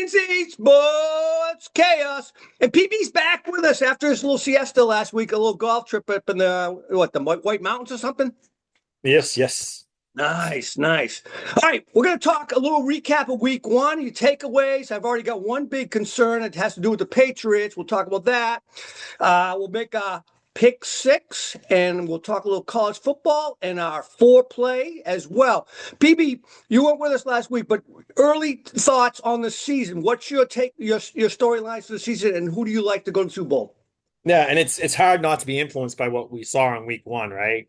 Cincy Sports Chaos. And PB's back with us after his little siesta last week, a little golf trip up in the White Mountains or something. Yes, yes. Nice, nice. All right, we're going to talk a little recap of week one, your takeaways. I've already got one big concern. It has to do with the Patriots. We'll talk about that. We'll make a pick six, and we'll talk a little college football and our foreplay as well. PB, you weren't with us last week, but early thoughts on the season. What's your take, your storylines for the season, and who do you like to go to the Super Bowl? Yeah, and it's hard not to be influenced by what we saw in week one, right?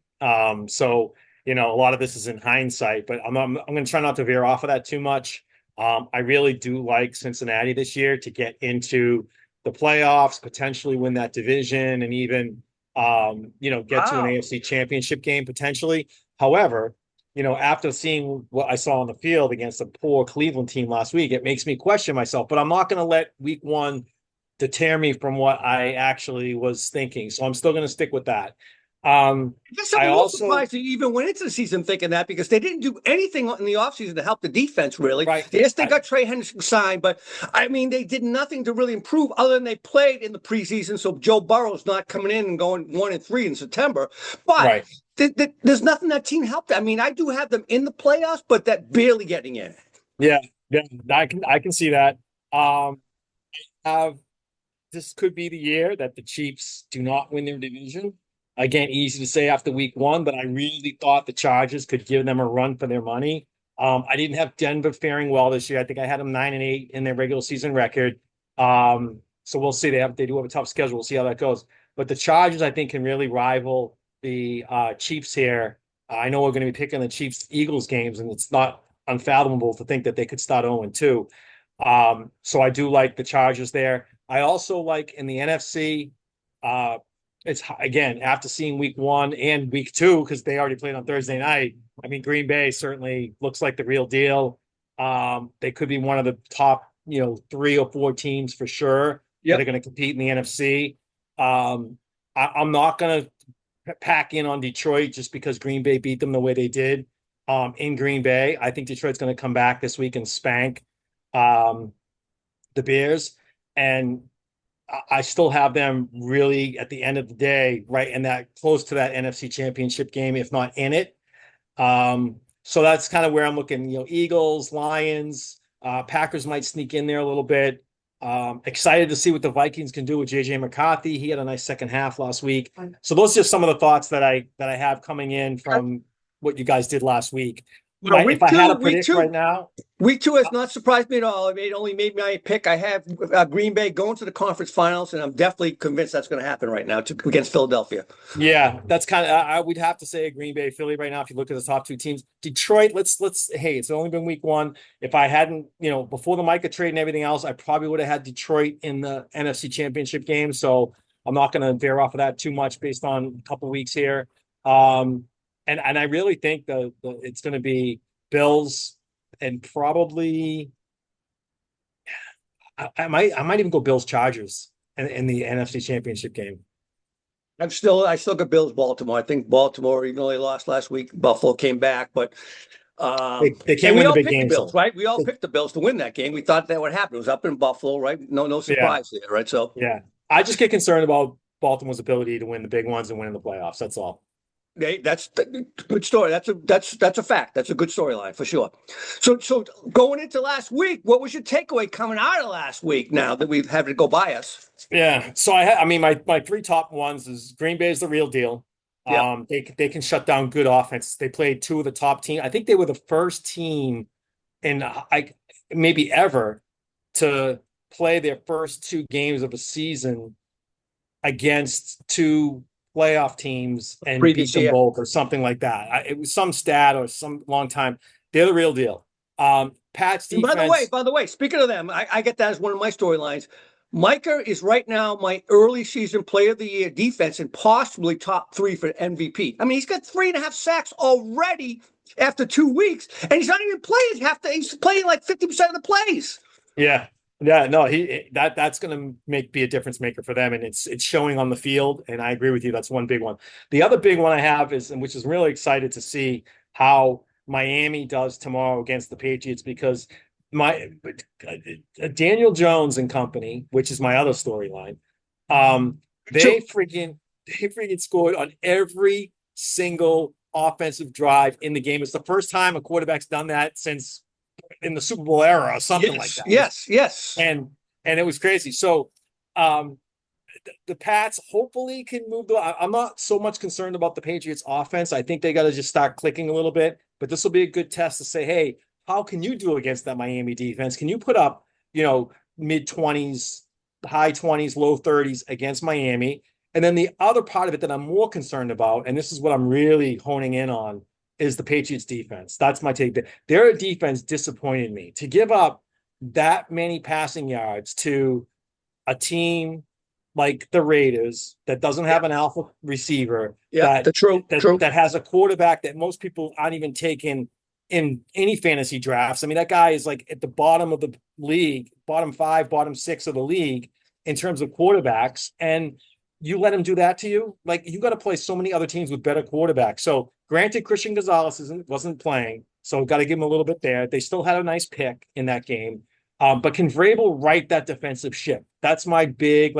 So a lot of this is in hindsight, but I'm going to try not to veer off of that too much. I really do like Cincinnati this year to get into the playoffs, potentially win that division, and even get to an Wow. AFC championship game potentially. However, after seeing what I saw on the field against a poor Cleveland team last week, it makes me question myself. But I'm not going to let week one deter me from what I actually was thinking. So I'm still going to stick with that. I guess I'm I a little also, surprised they even went into the season thinking that because they didn't do anything in the offseason to help the defense, really. right. Yes, they got Trey Henderson signed, but I mean, they did nothing to really improve other than they played in the preseason. So Joe Burrow's not coming in and going 1-3 in September. But Right. there's nothing that team helped. I mean, I do have them in the playoffs, but that barely getting in. Yeah. Yeah. I can see that. Have This could be the year that the Chiefs do not win their division. Again, easy to say after week one, but I really thought the Chargers could give them a run for their money. I didn't have Denver faring well this year. I think I had them 9-8 in their regular season record. So we'll see. They do have a tough schedule. We'll see how that goes. But the Chargers, I think, can really rival the Chiefs here. I know we're going to be picking the Chiefs-Eagles games, and it's not unfathomable to think that they could start 0-2. So I do like the Chargers there. I also like in the NFC, it's again after seeing week one and week two because they already played on Thursday night. I mean, Green Bay certainly looks like the real deal. They could be one of the top, 3 or 4 teams for sure that are Yep. going to compete in the NFC. I'm not going to pack in on Detroit just because Green Bay beat them the way they did in Green Bay. I think Detroit's going to come back this week and spank the Bears. And I still have them really at the end of the day, right in that close to that NFC championship game, if not in it. So that's kind of where I'm looking, Eagles, Lions, Packers might sneak in there a little bit. Excited to see what the Vikings can do with JJ McCarthy. He had a nice second half last week. So those are just some of the thoughts that I have coming in from what you guys did last week. Well, If I had to predict right now, week two has not surprised me at all. It only made my pick. I have Green Bay going to the conference finals, and I'm definitely convinced that's going to happen right now against Philadelphia. yeah, that's kind of I would have to say Green Bay, Philly right now. If you look at the top two teams, Detroit. Let's hey, it's only been week one. If I hadn't, before the Micah trade and everything else, I probably would have had Detroit in the NFC Championship game. So I'm not going to veer off of that too much based on a couple of weeks here. And I really think the it's going to be Bills and probably I might even go Bills Chargers in the NFC Championship game. I still got Bills Baltimore. I think Baltimore, even though they lost last week, Buffalo came back, but They and can't we win the all big picked the games Bills, though. right? We all picked the Bills to win that game. We thought that would happen. It was up in Buffalo, right? No Yeah, surprise there, right? So yeah. I just get concerned about Baltimore's ability to win the big ones and win in the playoffs. That's all. that's the good story. That's a fact. That's a good storyline for sure. So going into last week, what was your takeaway coming out of last week? Now that we've had to go by us. Yeah. So I mean, my three top ones is Green Bay is the real deal. Yep. They can shut down good offense. They played two of the top teams. I think they were the first team in maybe ever to play their first 2 games of a season against two playoff teams and beat Previous them year. both or something like that. It was some stat or some long time. They're the real deal. Pat's And defense. by the way, speaking of them, I get that as one of my storylines. Micah is right now my early season player of the year defense and possibly top 3 for MVP. I mean, he's got 3.5 sacks already after 2 weeks, and he's not even playing he's playing like 50% of the plays. Yeah. Yeah, no, that's going to be a difference maker for them, and it's showing on the field. And I agree with you. That's one big one. The other big one I have is, and which is really excited to see how Miami does tomorrow against the Patriots, because my Daniel Jones and company, which is my other storyline. Um, Two. they freaking scored on every single offensive drive in the game. It's the first time a quarterback's done that since in the Super Bowl era or something like Yes, that. yes, yes. And and it was crazy. So um the Pats hopefully can move the. I'm not so much concerned about the Patriots offense. I think they got to just start clicking a little bit. But this will be a good test to say, hey, how can you do against that Miami defense? Can you put up, mid 20s, high 20s, low 30s against Miami? And then the other part of it that I'm more concerned about, and this is what I'm really honing in on, is the Patriots defense. That's my take. Their defense disappointed me to give up that many passing yards to a team like the Raiders that doesn't Yeah, have an alpha receiver yeah. that The true, that true. that has a quarterback that most people aren't even taking in any fantasy drafts. I mean, that guy is like at the bottom of the league, bottom five, bottom six of the league in terms of quarterbacks. And you let him do that to you, like you got to play so many other teams with better quarterbacks. So granted, Christian Gonzalez wasn't playing, so got to give him a little bit there. They still had a nice pick in that game. But can Vrabel right that defensive ship? That's my big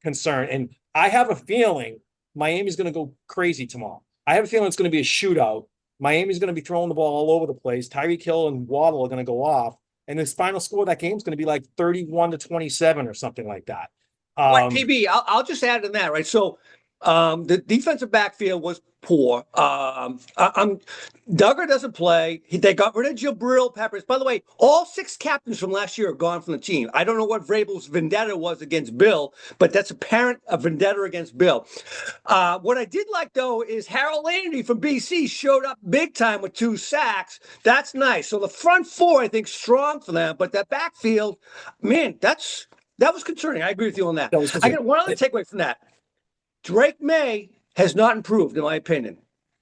concern. And I have a feeling Miami's going to go crazy tomorrow. I have a feeling it's going to be a shootout. Miami's going to be throwing the ball all over the place. Tyreek Hill and Waddle are going to go off. And the final score of that game is going to be like 31-27 or something like that. Like Um, PB, I'll just add in that, right? So the defensive backfield was poor. Duggar doesn't play. They got rid of Jabril Peppers. By the way, all six captains from last year are gone from the team. I don't know what Vrabel's vendetta was against Bill, but that's apparent a vendetta against Bill. What I did like though is Harold Landry from BC showed up big time with 2 sacks. That's nice. So the front four, I think, strong for them, but that backfield, man, that was concerning. I agree with you on that. that was I concerning. got one other takeaway from that. Drake May has not improved, in my opinion.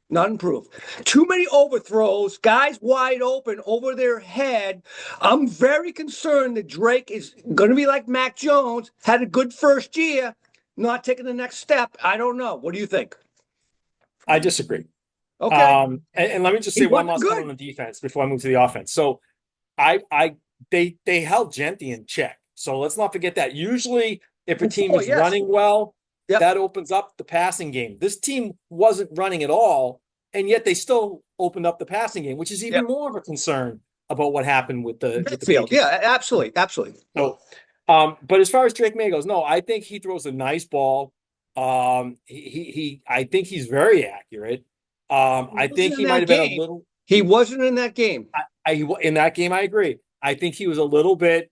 Not improved. Too many overthrows, guys wide open over their head. I'm very concerned that Drake is going to be like Mac Jones, had a good first year, not taking the next step. I don't know. What do you think? I disagree. Okay. And let me just He say one wasn't last comment good. on the defense before I move to the offense. So they held Genti in check. So let's not forget that. Usually, if a team Before, is yes. running well, Yep. that opens up the passing game. This team wasn't running at all, and yet they still opened up the passing game, which is even Yep. more of a concern about what happened with the Backfield. Patriots. Yeah, absolutely. Absolutely. So, but as far as Drake May goes, no, I think he throws a nice ball. I think he's very accurate. He I think wasn't in he might that have been a game. little. He wasn't in that game. In that game, I agree. I think he was a little bit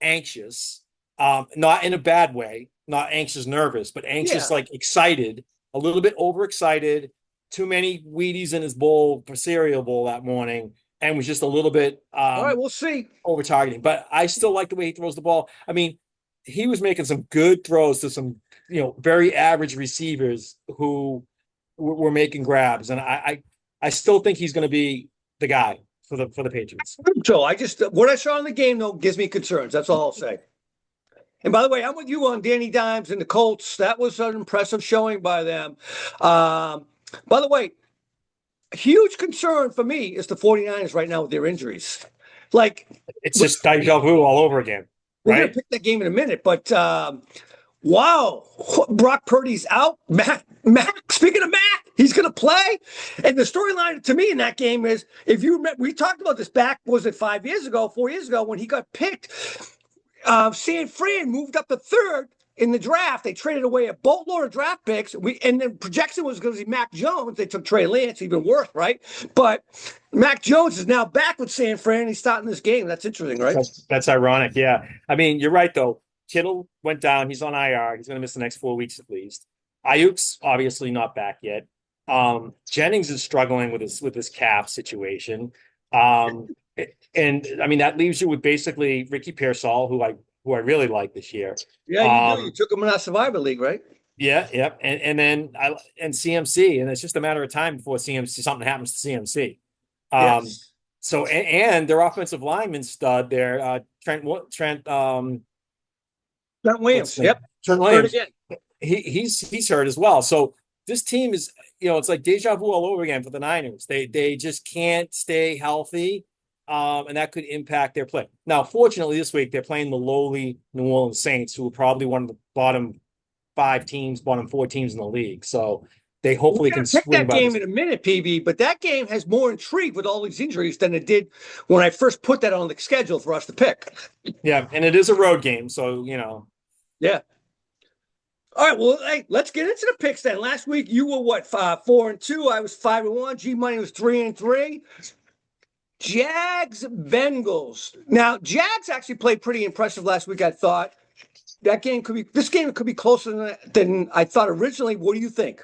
anxious, not in a bad way, not anxious, nervous, but anxious, Yeah. like excited, a little bit overexcited. Too many Wheaties in his bowl for cereal bowl that morning, and was just a little bit All right, we'll see. over targeting. But I still like the way he throws the ball. I mean, he was making some good throws to some very average receivers who were making grabs, and I still think he's going to be the guy for the Patriots. So I just what I saw in the game though gives me concerns. That's all I'll say. And by the way, I'm with you on Danny Dimes and the Colts. That was an impressive showing by them. By the way, a huge concern for me is the 49ers right now with their injuries. Like, It's just deja vu all over again, we're going to right? pick that game in a minute, but wow, Brock Purdy's out. Mac, speaking of Mac, he's going to play. And the storyline to me in that game is if you remember, we talked about this back, was it 5 years ago, 4 years ago, when he got picked? San Fran moved up to third in the draft. They traded away a boatload of draft picks. And the projection was going to be Mac Jones. They took Trey Lance, even worse, right? But Mac Jones is now back with San Fran. He's starting this game. That's interesting, right? That's ironic. Yeah. I mean, you're right, though. Kittle went down. He's on IR. He's going to miss the next 4 weeks at least. Ayuk's obviously not back yet. Jennings is struggling with his calf situation. Um, and I mean, that leaves you with basically Ricky Pearsall, who I really like this year. Yeah, you do. You took him in our Survivor League, right? Yeah, yep. And then CMC, and it's just a matter of time before CMC something happens to CMC. Yes. So and their offensive lineman stud there, Trent Trent what's Williams. his name? Yep. Trent Heard Williams. again. He's hurt as well. So this team is, it's like deja vu all over again for the Niners. They just can't stay healthy. and that could impact their play. Now, fortunately, this week they're playing the lowly New Orleans Saints, who are probably one of the bottom 5 teams, bottom 4 teams in the league. So they We're hopefully going can to pick swing that by game this. in a minute, PB, but that game has more intrigue with all these injuries than it did when I first put that on the schedule for us to pick. Yeah, and it is a road game, so Yeah. All right, well, hey, let's get into the picks then. Last week you were what, 4-2. I was 5-1. G Money was 3-3. Jags Bengals. Now, Jags actually played pretty impressive last week, I thought. This game could be closer than I thought originally. What do you think?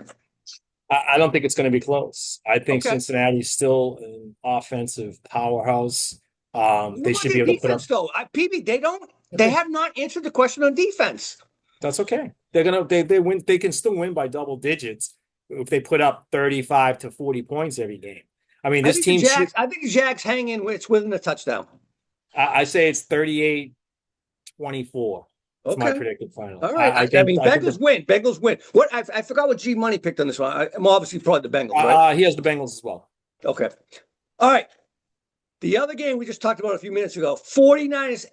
I don't think it's going to be close. I think Okay. Cincinnati's still an offensive powerhouse. What They about should be their able to put up. defense, though? PB, they have not answered the question on defense. That's okay. They win. They can still win by double digits if they put up 35 to 40 points every game. I mean, this team should. I think the Jags hang in. It's within a touchdown. I say it's 38-24. It's my Okay. predicted final. All right. I I think. mean, I think Bengals win. Bengals win. What? I forgot what G Money picked on this one. I'm obviously probably the Bengals, right? he has the Bengals as well. Okay. All right. The other game we just talked about a few minutes ago, 49ers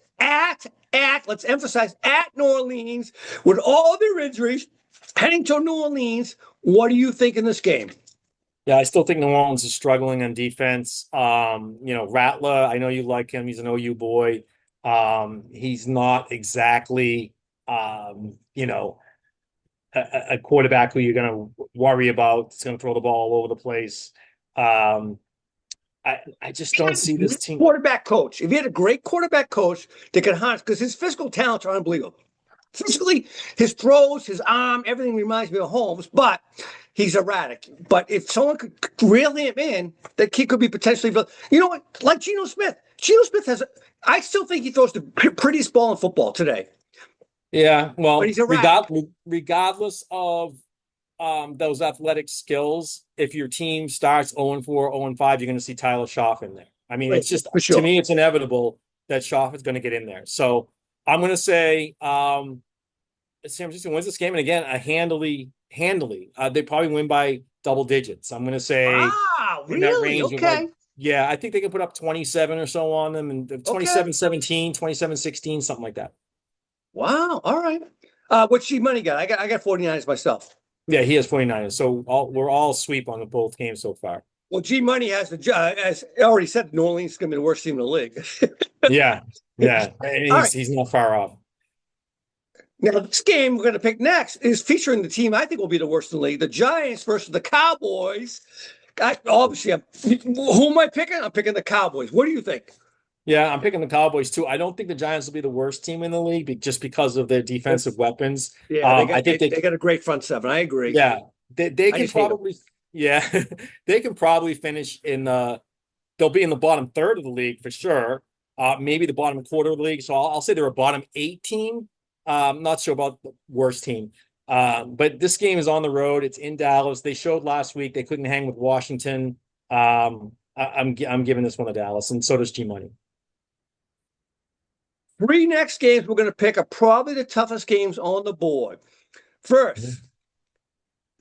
let's emphasize, at New Orleans, with all their injuries, heading to New Orleans. What do you think in this game? Yeah, I still think New Orleans is struggling on defense. Rattler, I know you like him. He's an OU boy. He's not exactly, a quarterback who you're going to worry about. He's going to throw the ball all over the place. I just don't see this team. Quarterback coach. If he had a great quarterback coach that could hunt, because his physical talents are unbelievable. Physically, his throws, his arm, everything reminds me of Holmes, but he's erratic. But if someone could reel him in, that kid could be potentially, you know what, like Geno Smith. Geno Smith I still think he throws the prettiest ball in football today. Yeah, But well, he's erratic. regardless of those athletic skills, if your team starts 0-4, 0-5, you're going to see Tyler Schaff in there. I mean, Right, it's just, for to sure. me, it's inevitable that Schaff is going to get in there. So I'm going to say San Francisco wins this game, and again, handily. They probably win by double digits. I'm going to say Ah, in that really? range of like, Okay. yeah, I think they can put up 27 or so on them, and Okay. 27-17, 27-16, something like that. Wow. All right. What's G Money got? I got 49ers myself. Yeah, he has 49ers. So we're all sweep on the both games so far. Well, G Money as already said, New Orleans is going to be the worst team in the league. Yeah, yeah. And All right. he's not far off. Now, this game we're going to pick next is featuring the team I think will be the worst in the league, the Giants versus the Cowboys. Who am I picking? I'm picking the Cowboys. What do you think? Yeah, I'm picking the Cowboys too. I don't think the Giants will be the worst team in the league just because of their defensive weapons. Yeah, they I got think they got a great front seven. I agree. yeah, they I can just hate them. probably, yeah, they can probably finish they'll be in the bottom third of the league for sure. Maybe the bottom quarter of the league. So I'll say they're a bottom 8 team. Not sure about the worst team. But this game is on the road. It's in Dallas. They showed last week they couldn't hang with Washington. I'm giving this one to Dallas, and so does G Money. 3 next games we're going to pick are probably the toughest games on the board. First,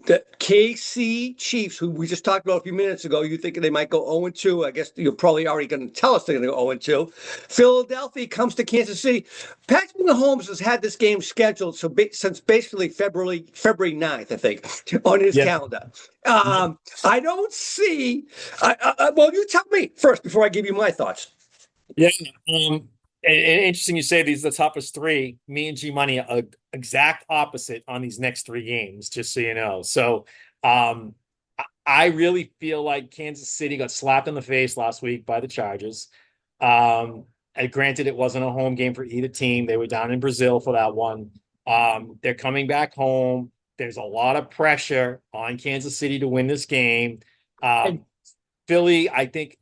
the KC Chiefs, who we just talked about a few minutes ago. You think they might go 0-2. I guess you're probably already going to tell us they're going to go 0-2. Philadelphia comes to Kansas City. Patrick Mahomes has had this game scheduled since basically February 9th, I think, on his calendar. I don't see. Well, you tell me first before I give you my thoughts. Yeah. And interesting you say these are the toughest 3. Me and G Money are exact opposite on these next 3 games, just so you know. So I really feel like Kansas City got slapped in the face last week by the Chargers. And granted, it wasn't a home game for either team. They were down in Brazil for that one. They're coming back home. There's a lot of pressure on Kansas City to win this game. Philly, I think,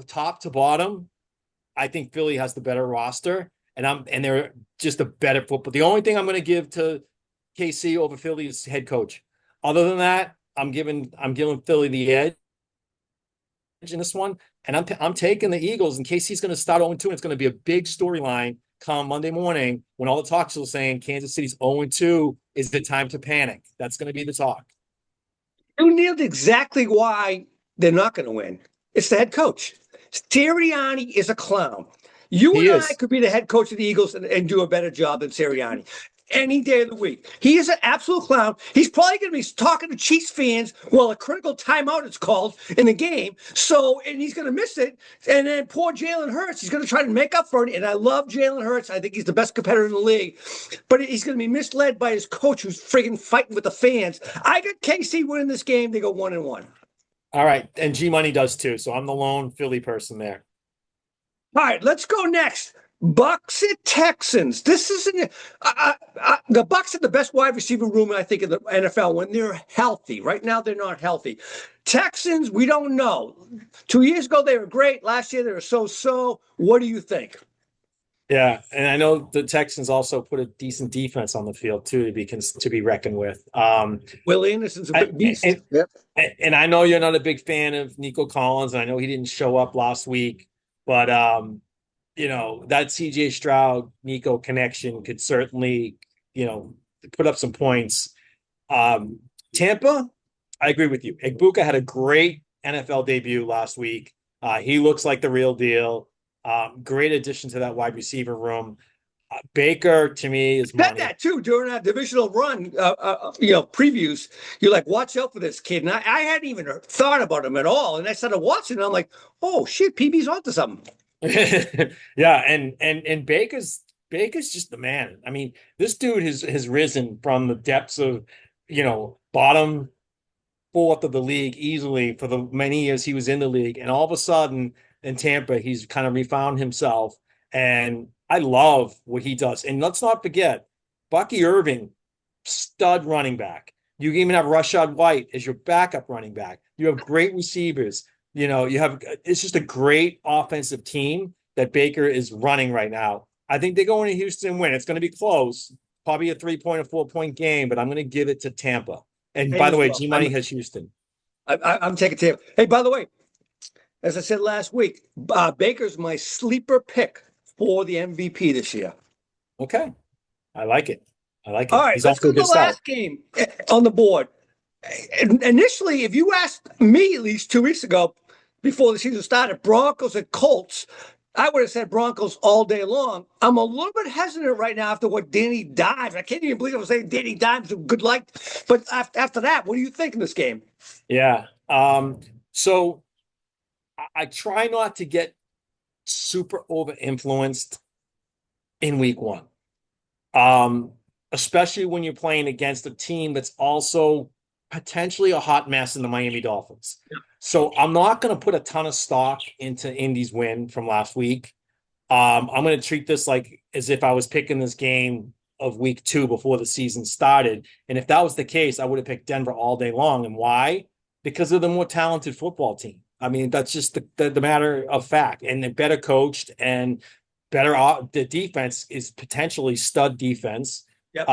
top to bottom, I think Philly has the better roster, and they're just a better football. The only thing I'm going to give to KC over Philly is head coach. Other than that, I'm giving Philly the edge in this one, and I'm taking the Eagles. And KC's going to start 0-2, and it's going to be a big storyline come Monday morning when all the talks are saying Kansas City's 0-2. Is it time to panic? That's going to be the talk. You nailed exactly why they're not going to win. It's the head coach. Sirianni is a clown. You He and I is. could be the head coach of the Eagles and do a better job than Sirianni any day of the week. He is an absolute clown. He's probably going to be talking to Chiefs fans while a critical timeout is called in the game. So, and he's going to miss it. And then poor Jalen Hurts, he's going to try to make up for it. And I love Jalen Hurts. I think he's the best competitor in the league. But he's going to be misled by his coach who's friggin' fighting with the fans. I got KC winning this game. They go 1-1. All right. And G Money does too. So I'm the lone Philly person there. All right, let's go next. Bucks at Texans. This isn't the Bucks are the best wide receiver room I think in the NFL when they're healthy. Right now they're not healthy. Texans, we don't know. 2 years ago they were great. Last year they were so-so. What do you think? Yeah, and I know the Texans also put a decent defense on the field too to be reckoned with. Will Anderson's a big beast. And, Yep. and I know you're not a big fan of Nico Collins, and I know he didn't show up last week, but that CJ Stroud Nico connection could certainly, put up some points. Tampa, I agree with you. Egbuka had a great NFL debut last week. He looks like the real deal. Great addition to that wide receiver room. Baker to me is money. Said that too during our divisional run, previews. You're like, watch out for this kid. And I hadn't even thought about him at all. And I started watching. And I'm like, oh shit, PB's onto something. Yeah, and Baker's just the man. I mean, this dude has risen from the depths of, bottom fourth of the league easily for the many years he was in the league, and all of a sudden in Tampa, he's kind of refound himself, and I love what he does. And let's not forget, Bucky Irving, stud running back. You even have Rashad White as your backup running back. You have great receivers. It's just a great offensive team that Baker is running right now. I think they go into Houston and win. It's going to be close, probably a 3-point or 4-point game, but I'm going to give it to Tampa. And by the way, G Money has Houston. I'm taking Tampa. Hey, by the way, as I said last week, Baker's my sleeper pick for the MVP this year. Okay. I like it. All right, let's go to the last game on the board. Initially, if you asked me at least 2 weeks ago, before the season started, Broncos and Colts, I would have said Broncos all day long. I'm a little bit hesitant right now after what Danny Dimes. I can't even believe I was saying Danny Dimes, good luck. But after that, what do you think in this game? Yeah. So I try not to get super over influenced in week one. Especially when you're playing against a team that's also potentially a hot mess in the Miami Dolphins. Yeah. So I'm not going to put a ton of stock into Indy's win from last week. I'm going to treat this like as if I was picking this game of week 2 before the season started. And if that was the case, I would have picked Denver all day long. And why? Because they're the more talented football team. I mean, that's just the matter of fact. And they're better coached and better. The defense is potentially stud defense. Yep.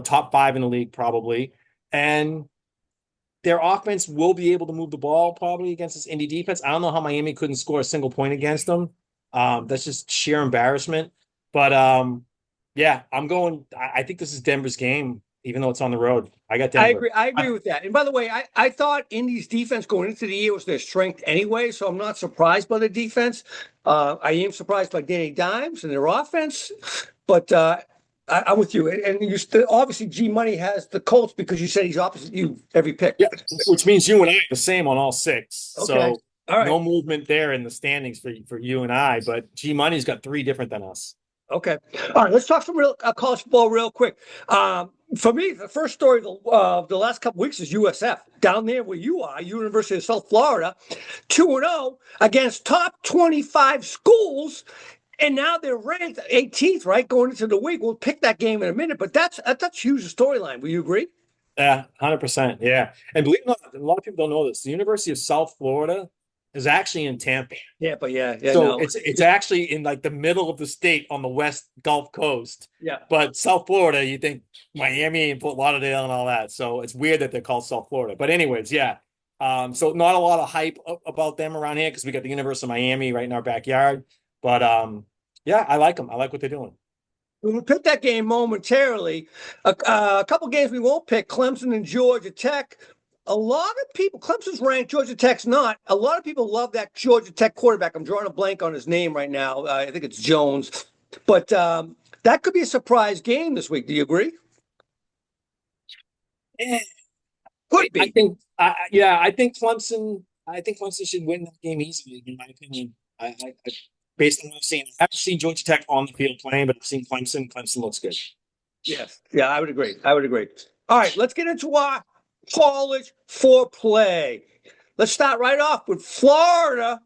Top 5 in the league probably. And their offense will be able to move the ball probably against this Indy defense. I don't know how Miami couldn't score a single point against them. That's just sheer embarrassment. But yeah, I think this is Denver's game, even though it's on the road. I got Denver. I agree with that. And by the way, I thought Indy's defense going into the year was their strength anyway, so I'm not surprised by the defense. I am surprised by Danny Dimes and their offense, but I'm with you. And obviously G Money has the Colts because you said he's opposite you every pick. Yeah, which means you and I are the same on all 6. Okay. So all right. No movement there in the standings for you and I, but G Money's got 3 different than us. Okay. All right. Let's talk some real college football real quick. For me, the first story of the last couple of weeks is USF down there where you are, University of South Florida, 2-0 against top 25 schools. And now they're ranked 18th, right? Going into the week. We'll pick that game in a minute, but that's huge storyline. Will you agree? Yeah, 100%. Yeah. And believe it or not, a lot of people don't know this. The University of South Florida is actually in Tampa. Yeah, but yeah. So no. it's actually in like the middle of the state on the West Gulf Coast. Yeah. But South Florida, you think Miami and Fort Lauderdale and all that. So it's weird that they're called South Florida. But anyways, yeah. So not a lot of hype about them around here because we got the University of Miami right in our backyard. But yeah, I like them. I like what they're doing. We'll pick that game momentarily. A couple games we won't pick: Clemson and Georgia Tech. a lot of people, Clemson's ranked, Georgia Tech's not. A lot of people love that Georgia Tech quarterback. I'm drawing a blank on his name right now. I think it's Jones. But that could be a surprise game this week. Do you agree? Eh, Could I be. think, yeah, I think Clemson. I think Clemson should win that game easily, in my opinion. Based on what I've seen, I haven't seen Georgia Tech on the field playing, but I've seen Clemson. Clemson looks good. Yes. Yeah, I would agree. I would agree. All right, let's get into our college foreplay. Let's start right off with Florida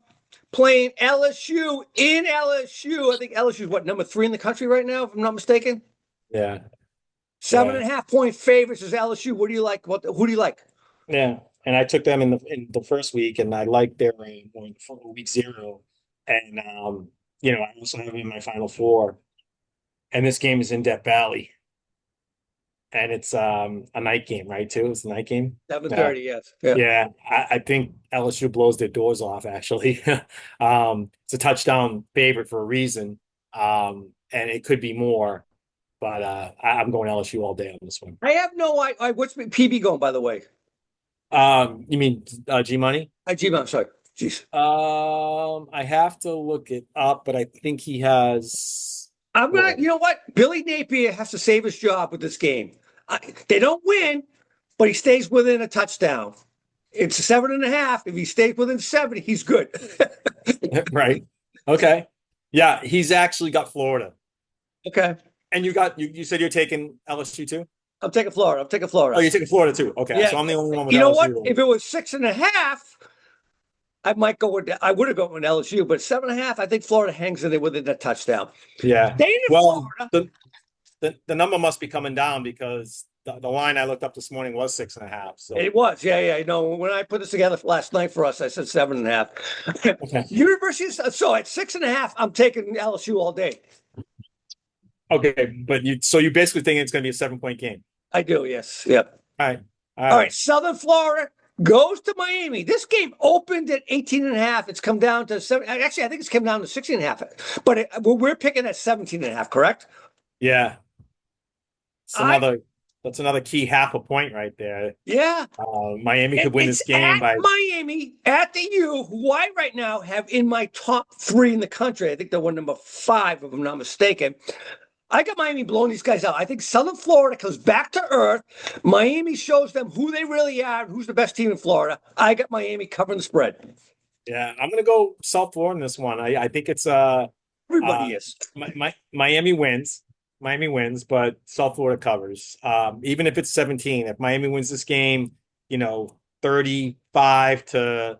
playing LSU in LSU. I think LSU is what, number 3 in the country right now, if I'm not mistaken. Yeah, Seven yeah, and a half point favorites is LSU. What do you like? Who do you like? yeah. And I took them in the first week, and I liked their going for week 0, and I also have them in my final 4. And this game is in Death Valley, and it's a night game, right? Too, it's a night game. Yeah. 7:30, yes. Yeah. Yeah, I think LSU blows their doors off, actually. It's a touchdown favorite for a reason. And it could be more, but I'm going LSU all day on this one. I have no idea. What's PB going, by the way? You mean G Money? I'm sorry. Jeez. I have to look it up, but I think he has. You know what? Billy Napier has to save his job with this game. They don't win, but he stays within a touchdown. It's 7.5. If he stays within 7, he's good. Right. Okay. Yeah, he's actually got Florida. Okay. And you said you're taking LSU too? I'm taking Florida. Oh, you're taking Florida too. Okay. Yeah. So I'm the only one with You know LSU. what? If it was 6.5, I might go with. I would have gone with LSU, but 7.5. I think Florida hangs in there within a touchdown. Yeah. Staying in Well, Florida. the number must be coming down because the line I looked up this morning was 6.5. So It was, yeah. You know, when I put this together last night for us, I said 7.5. okay. University, so at 6.5, I'm taking LSU all day. Okay, but you basically think it's going to be a 7-point game. I do, yes. Yep. All right. All right. Southern Florida goes to Miami. This game opened at 18.5. It's come down to 7. Actually, I think it's come down to 16.5. But we're picking at 17.5, correct? Yeah. That's another key half a point right there. Yeah. Miami could win this game by Miami at the U, who I right now have in my top 3 in the country. I think they're number 5, if I'm not mistaken. I got Miami blowing these guys out. I think Southern Florida comes back to earth. Miami shows them who they really are, who's the best team in Florida. I got Miami covering the spread. Yeah, I'm gonna go South Florida in this one. I think it's Everybody is. Miami wins. Miami wins, but South Florida covers. Even if it's 17, if Miami wins this game, 35 to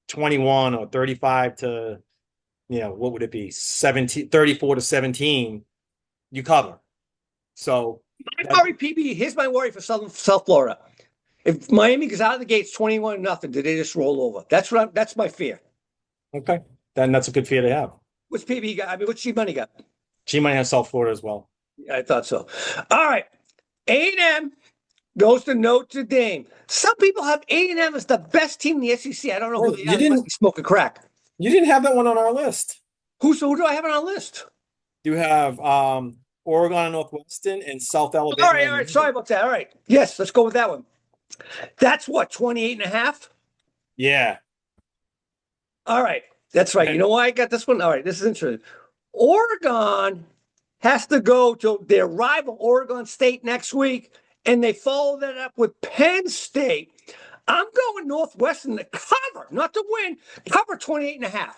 21 or 35 to what would it be? 34 to 17, you cover. So My worry, PB, here's my worry for South Florida. If Miami goes out of the gates 21-0, did they just roll over? That's my fear. okay, then that's a good fear to have. What's PB got? I mean, what's G Money got? She might have South Florida as well. Yeah, I thought so. All right. A&M goes to Notre Dame. Some people have A&M as the best team in the SEC. I don't know who they are. They must be smoking crack. You didn't have that one on our list. Who do I have on our list? You have Oregon and Northwestern and South Alabama. All right. Sorry about that. All right. Yes, let's go with that one. That's what, 28.5? Yeah. All right. That's right. You know why I got this one? All right. This is interesting. Oregon has to go to their rival Oregon State next week, and they follow that up with Penn State. I'm going Northwestern to cover, not to win, cover 28.5.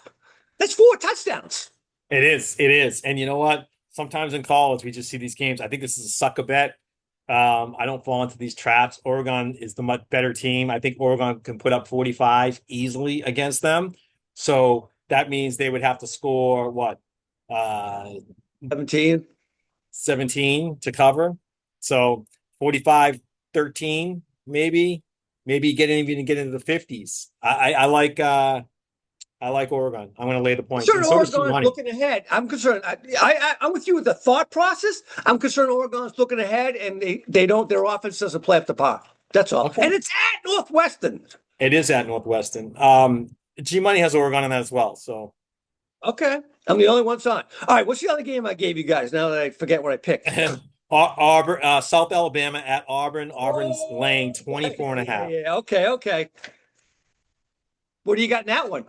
That's 4 touchdowns. It is. And you know what? Sometimes in college, we just see these games. I think this is a sucker bet. I don't fall into these traps. Oregon is the much better team. I think Oregon can put up 45 easily against them. So that means they would have to score what? 17 to cover. So 45-13, maybe get into the 50s. I like Oregon. I'm going to lay the points. I'm concerned Oregon's looking ahead. I'm concerned. I'm with you with the thought process. I'm concerned Oregon's looking ahead, and their offense doesn't play up to par. That's all. Okay. And it's at Northwestern. It is at Northwestern. G Money has Oregon in that as well. So okay. I'm the only one on. All right, what's the other game I gave you guys now that I forget what I picked? Auburn, South Alabama at Auburn. Auburn's laying Oh, 24 and a yeah, half. yeah. Okay, okay. What do you got in that one?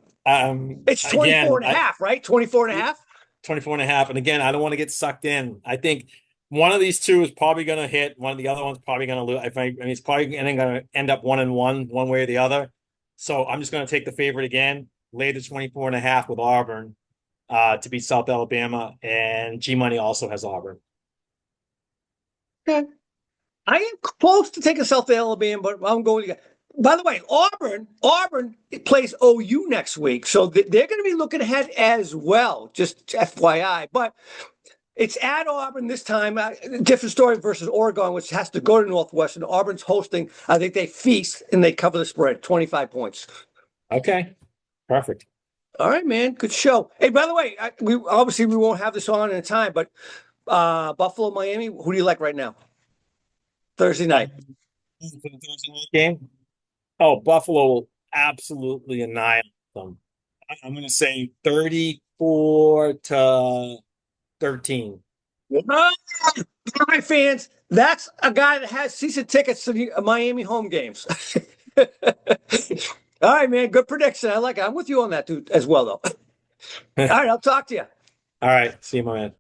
It's 24 Again, and a half, right? 24 and a half? 24 and a half. And again, I don't want to get sucked in. I think one of these two is probably going to hit. One of the other one's probably going to lose. I mean, it's probably going to end up 1-1, one way or the other. So I'm just going to take the favorite again, lay the 24 and a half with Auburn to beat South Alabama. And G Money also has Auburn. Okay. I am close to taking South Alabama, but I'm going to. By the way, Auburn plays OU next week, so they're going to be looking ahead as well. Just FYI, but it's at Auburn this time. Different story versus Oregon, which has to go to Northwestern. Auburn's hosting. I think they feast and they cover the spread, 25 points. Okay, perfect. All right, man. Good show. Hey, by the way, we won't have this on in time, but Buffalo, Miami. Who do you like right now? Thursday night. For the Thursday night game. Oh, Buffalo will absolutely annihilate them. I'm going to say 34-13. All right, fans. That's a guy that has season tickets to the Miami home games. All right, man. Good prediction. I like it. I'm with you on that, dude, as well, though. All right, I'll talk to you. All right. See you, my man.